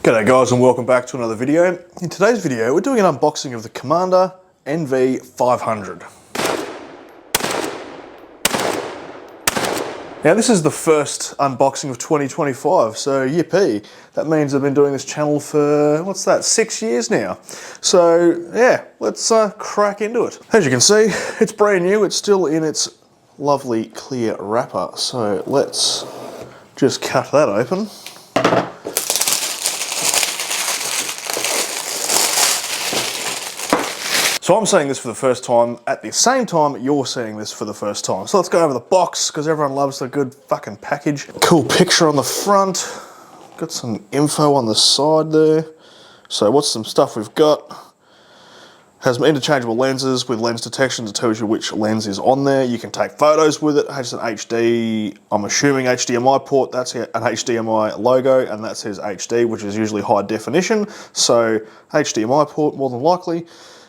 G'day guys and welcome back to another video. In today's video we're doing an unboxing of the Commander NV500. Now this is the first unboxing of 2025, so yippee. That means I've been doing this channel for, 6 years now. So yeah, let's crack into it. As you can see, it's brand new, it's still in its lovely clear wrapper. So let's just cut that open. So I'm seeing this for the first time at the same time you're seeing this for the first time. So let's go over the box, because everyone loves a good fucking package. Cool picture on the front. Got some info on the side there. So what's some stuff we've got? Has some interchangeable lenses with lens detection that tells you which lens is on there. You can take photos with it. It has an HD, I'm assuming HDMI port. That's an HDMI logo, and that says HD, which is usually high definition. So HDMI port, more than likely.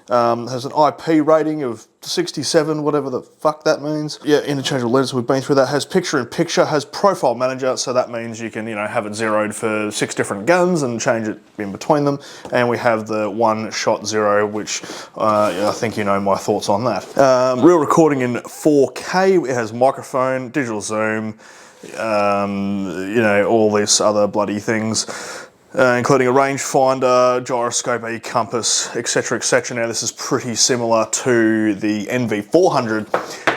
Has an IP rating of 67, whatever the fuck that means. Yeah, interchangeable lenses, we've been through that. Has picture-in-picture, has profile manager, so that means you can, have it zeroed for 6 different guns and change it in between them. And we have the one-shot zero, which I think you know my thoughts on that. Real recording in 4K, it has microphone, digital zoom, all these other bloody things. Including a rangefinder, gyroscope, e-compass, etc, etc. Now this is pretty similar to the NV500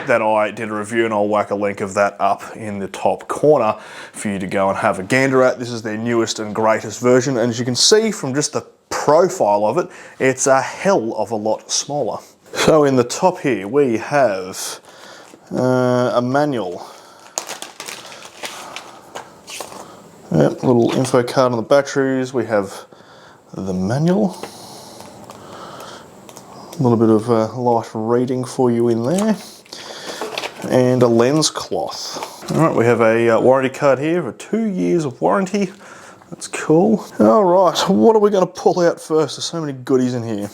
that I did a review, and I'll whack a link of that up in the top corner for you to go and have a gander at. This is their newest and greatest version, and as you can see from just the profile of it, it's a hell of a lot smaller. So in the top here we have a manual. Yep, little info card on the batteries. We have the manual. A little bit of light reading for you in there. And a lens cloth. Alright, we have a warranty card here for 2 years of warranty. That's cool. Alright, what are we going to pull out first? There's so many goodies in here.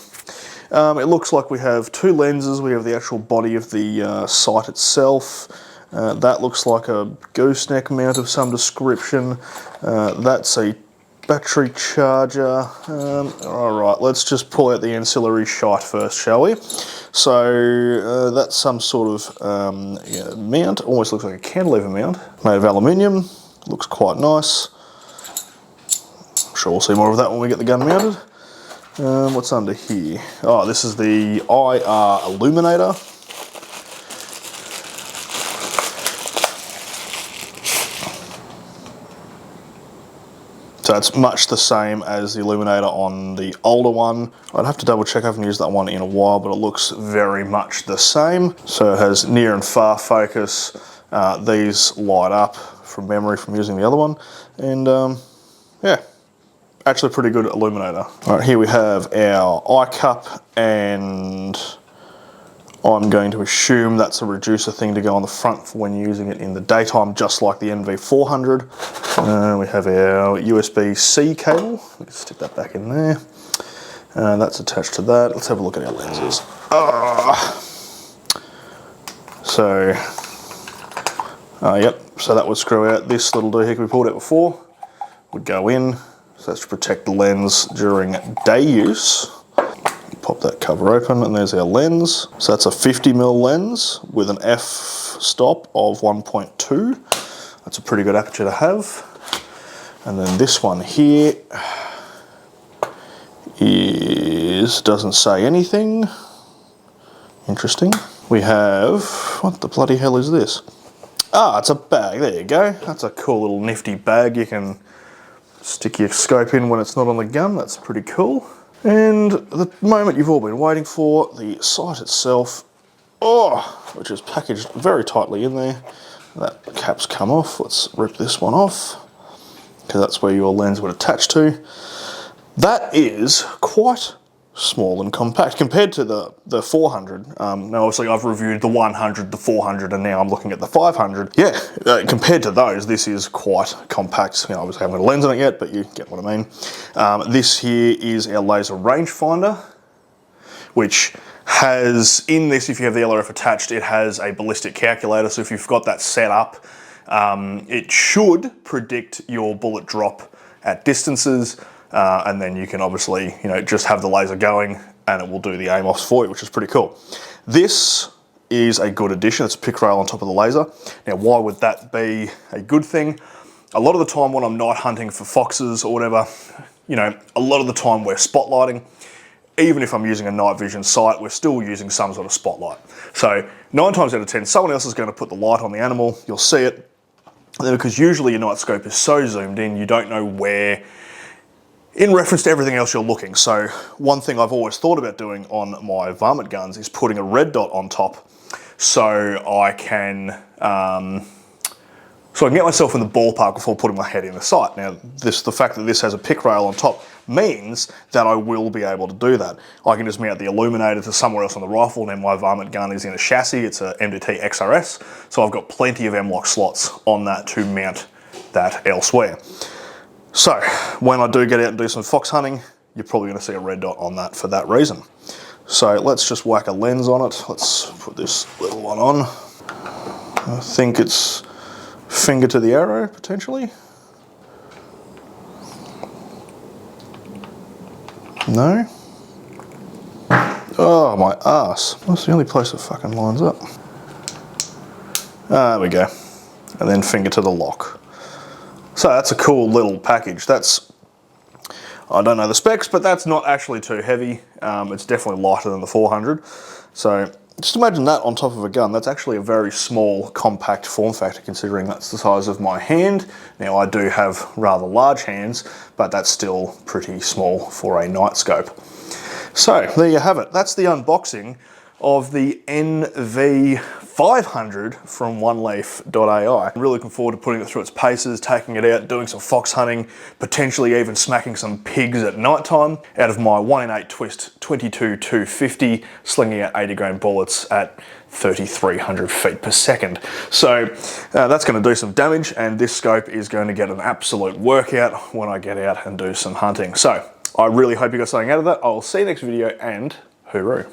It looks like we have 2 lenses. We have the actual body of the sight itself. That looks like a gooseneck mount of some description. That's a battery charger. Alright, let's just pull out the ancillary shite first, shall we? So that's some sort of mount. Almost looks like a cantilever mount. Made of aluminium. Looks quite nice. I'm sure we'll see more of that when we get the gun mounted. What's under here? Oh, this is the IR illuminator. So it's much the same as the illuminator on the older one. I'd have to double check, I haven't used that one in a while, but it looks very much the same. So it has near and far focus. These light up from memory from using the other one. And yeah, actually pretty good illuminator. All right, here we have our eye cup, and I'm going to assume that's a reducer thing to go on the front for when you're using it in the daytime, just like the NV500. We have our USB-C cable. Let's stick that back in there. That's attached to that. Let's have a look at our lenses. Yep, so that would screw out. This little doohickey we pulled out before would go in. So that's to protect the lens during day use. Pop that cover open, and there's our lens. So that's a 50mm lens with an f-stop of 1.2. That's a pretty good aperture to have. And then this one here doesn't say anything. Interesting. We have, what the bloody hell is this? Ah, it's a bag, there you go. That's a cool little nifty bag. You can stick your scope in when it's not on the gun. That's pretty cool. And the moment you've all been waiting for, the sight itself, which is packaged very tightly in there. That cap's come off. Let's rip this one off, because that's where your lens would attach to. That is quite small and compact compared to the 400. Now obviously I've reviewed the 100, the 400, and now I'm looking at the 500. Yeah, compared to those, this is quite compact. Obviously I haven't got a lens on it yet, but you get what I mean. This here is our laser rangefinder, which has, in this, if you have the LRF attached, it has a ballistic calculator. So if you've got that set up, it should predict your bullet drop at distances. and then you can obviously, just have the laser going and it will do the aim offs for you, which is pretty cool. This is a good addition. It's a pick rail on top of the laser. Now, why would that be a good thing? A lot of the time when I'm night hunting for foxes or whatever, a lot of the time we're spotlighting. Even if I'm using a night vision sight, we're still using some sort of spotlight. So 9 times out of 10, someone else is going to put the light on the animal, you'll see it. And then because usually your night scope is so zoomed in, you don't know where, in reference to everything else you're looking. So one thing I've always thought about doing on my varmint guns is putting a red dot on top so I can get myself in the ballpark before putting my head in the sight. Now, the fact that this has a pick rail on top means that I will be able to do that. I can just mount the illuminator to somewhere else on the rifle. Now, my varmint gun is in a chassis. It's a MDT XRS, so I've got plenty of M-LOK slots on that to mount that elsewhere. So, when I do get out and do some fox hunting, you're probably going to see a red dot on that for that reason. So, let's just whack a lens on it. Let's put this little one on. I think it's finger to the arrow, potentially. No? Oh, my ass. That's the only place it fucking lines up. There we go. And then finger to the lock. So that's a cool little package. I don't know the specs, but that's not actually too heavy. It's definitely lighter than the 400. So just imagine that on top of a gun. That's actually a very small, compact form factor considering that's the size of my hand. Now, I do have rather large hands, but that's still pretty small for a night scope. So there you have it. That's the unboxing of the NV500 from oneleaf.ai. I'm really looking forward to putting it through its paces, taking it out, doing some fox hunting, potentially even smacking some pigs at night time out of my 1-in-8 twist 22-250, slinging out 80-grain bullets at 3,300 feet per second. So that's going to do some damage, and this scope is going to get an absolute workout when I get out and do some hunting. So I really hope you got something out of that. I'll see you next video, and hooroo.